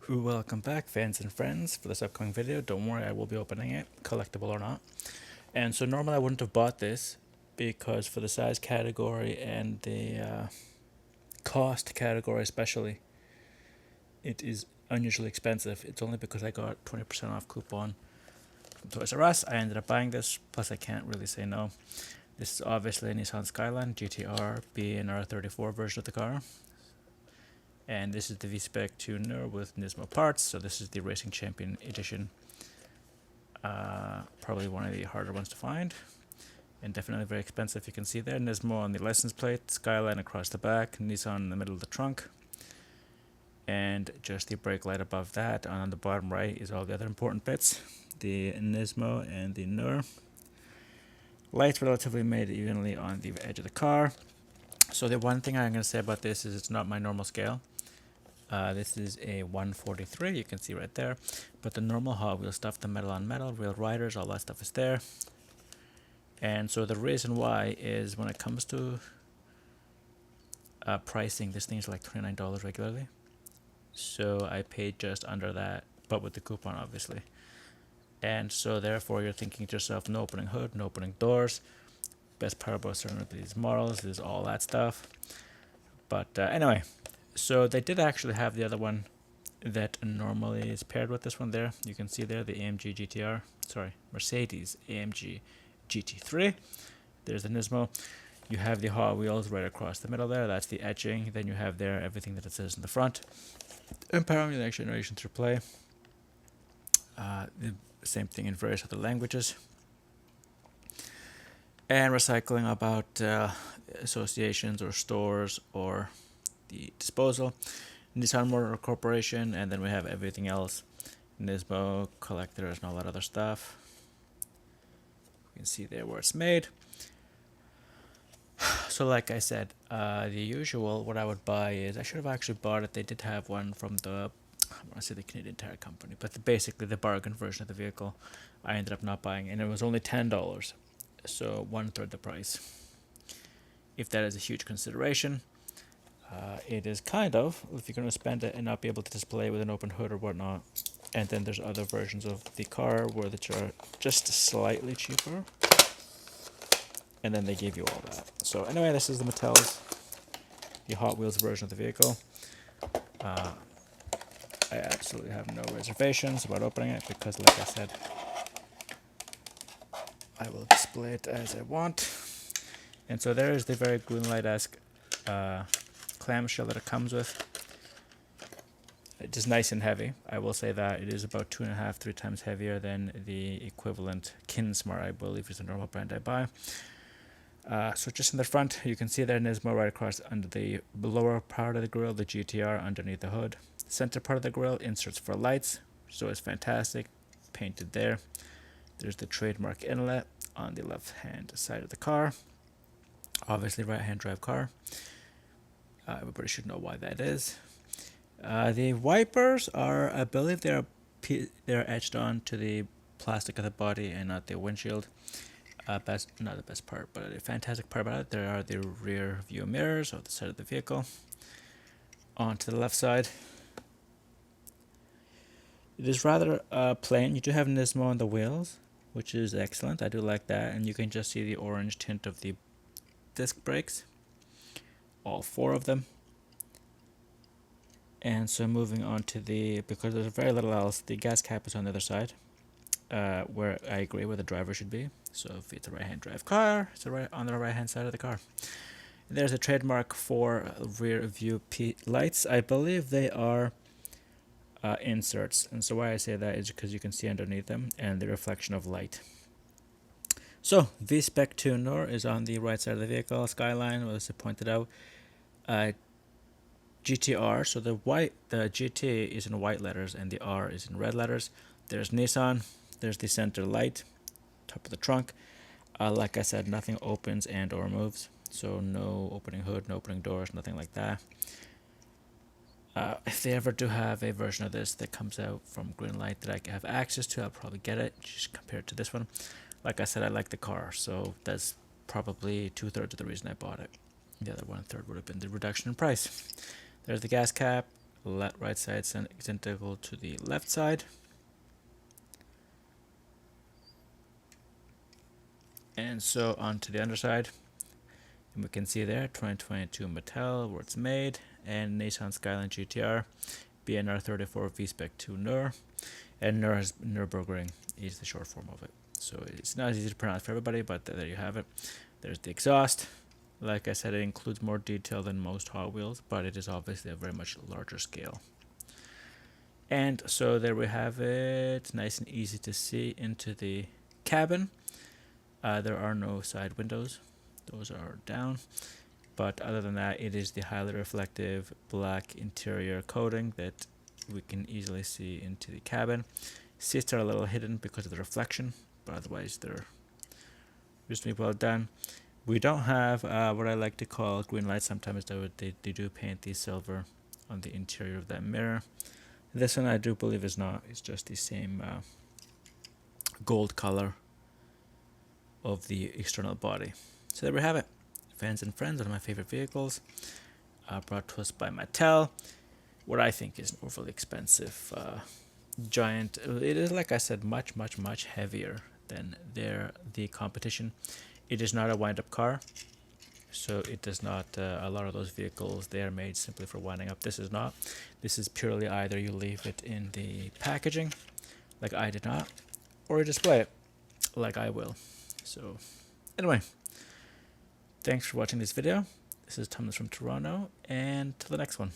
Welcome back, fans and friends, for this upcoming video. Don't worry, I will be opening it, collectible or not. And so normally I wouldn't have bought this because for the size category and the cost category especially, it is unusually expensive. It's only because I got 20% off coupon from Toys R Us. I ended up buying this, plus I can't really say no. This is obviously a Nissan Skyline GTR BNR34 version of the car. And this is the V-Spec tuner with NISMO parts, so this is the Racing Champion edition. Probably one of the harder ones to find, and definitely very expensive. You can see there, NISMO on the license plate, Skyline across the back, Nissan in the middle of the trunk, and just the brake light above that. On the bottom right is all the other important bits, the NISMO and the NUR. Lights relatively made evenly on the edge of the car. So the one thing I'm going to say about this is it's not my normal scale. This is a 143, you can see right there, but the normal Hot Wheel stuff, the metal on metal, real riders, all that stuff is there. And so the reason why is when it comes to pricing, this thing's like $29 regularly. So I paid just under that, but with the coupon obviously. And so therefore you're thinking to yourself, no opening hood, no opening doors. Best part about certain of these models is all that stuff. But anyway. So they did actually have the other one that normally is paired with this one there. You can see there the AMG GTR, Mercedes AMG GT3. There's the NISMO. You have the Hot Wheels right across the middle there. That's the etching. Then you have there everything that it says in the front. Empowering the next generation through play. The same thing in various other languages. And recycling about associations or stores or the disposal, Nissan Motor Corporation, and then we have everything else, NISMO, collectors, and all that other stuff. You can see there where it's made. So like I said, the usual, what I would buy is, I should have actually bought it, they did have one from the, I want to say the Canadian Tire Company, but basically the bargain version of the vehicle. I ended up not buying, and it was only $10, so 1/3 the price. If that is a huge consideration, it is kind of, if you're going to spend it and not be able to display with an open hood or whatnot. And then there's other versions of the car where that are just slightly cheaper. And then they give you all that. So anyway, this is the Mattel's, the Hot Wheels version of the vehicle. I absolutely have no reservations about opening it because, like I said, I will display it as I want. And so there is the very Greenlight-esque clamshell that it comes with. It is nice and heavy. I will say that it is about 2.5, 3 times heavier than the equivalent Kinsmart, I believe is the normal brand I buy. So just in the front, you can see there NISMO right across under the lower part of the grille, the GTR underneath the hood. Center part of the grille, inserts for lights, so it's fantastic, painted there. There's the trademark inlet on the left-hand side of the car. Obviously right-hand drive car. Everybody should know why that is. The wipers are, I believe they're etched onto the plastic of the body and not the windshield. Not the best part, but a fantastic part about it, there are the rear view mirrors on the side of the vehicle. On to the left side. It is rather plain. You do have NISMO on the wheels, which is excellent. I do like that, and you can just see the orange tint of the disc brakes. All 4 of them. And so moving on to because there's very little else, the gas cap is on the other side, where I agree where the driver should be. So if it's a right-hand drive car, it's on the right-hand side of the car. And there's a trademark for rear view lights. I believe they are inserts, and so why I say that is because you can see underneath them and the reflection of light. So V-Spec tuner is on the right side of the vehicle. Skyline, as I pointed out. GTR, so the GT is in white letters and the R is in red letters. There's Nissan, there's the center light, top of the trunk. Like I said, nothing opens and or moves, so no opening hood, no opening doors, nothing like that. If they ever do have a version of this that comes out from Greenlight that I have access to, I'll probably get it, just compared to this one. Like I said, I like the car, so that's probably 2/3 of the reason I bought it. The other 1/3 would have been the reduction in price. There's the gas cap. right side is identical to the left side. And so onto the underside. And we can see there 2022 Mattel, where it's made, and Nissan Skyline GTR, BNR34 V-Spec 2 NUR, and NUR is Nürburgring is the short form of it. So it's not as easy to pronounce for everybody, but there you have it. There's the exhaust. Like I said, it includes more detail than most Hot Wheels, but it is obviously a very much larger scale. And so there we have it, nice and easy to see into the cabin. There are no side windows, those are down. But other than that, it is the highly reflective black interior coating that we can easily see into the cabin. Seats are a little hidden because of the reflection, but otherwise they're reasonably well done. We don't have what I like to call green lights. Sometimes they do paint the silver on the interior of that mirror. This one I do believe is not. It's just the same gold color of the external body. So there we have it. Fans and Friends, one of my favorite vehicles, brought to us by Mattel. What I think is an overly expensive giant. It is, like I said, much heavier than the competition. It is not a wind-up car, so it does not. A lot of those vehicles, they are made simply for winding up. This is not. This is purely either you leave it in the packaging, like I did not, or you display it, like I will. So, anyway, thanks for watching this video. This is Thomas from Toronto, and till the next one.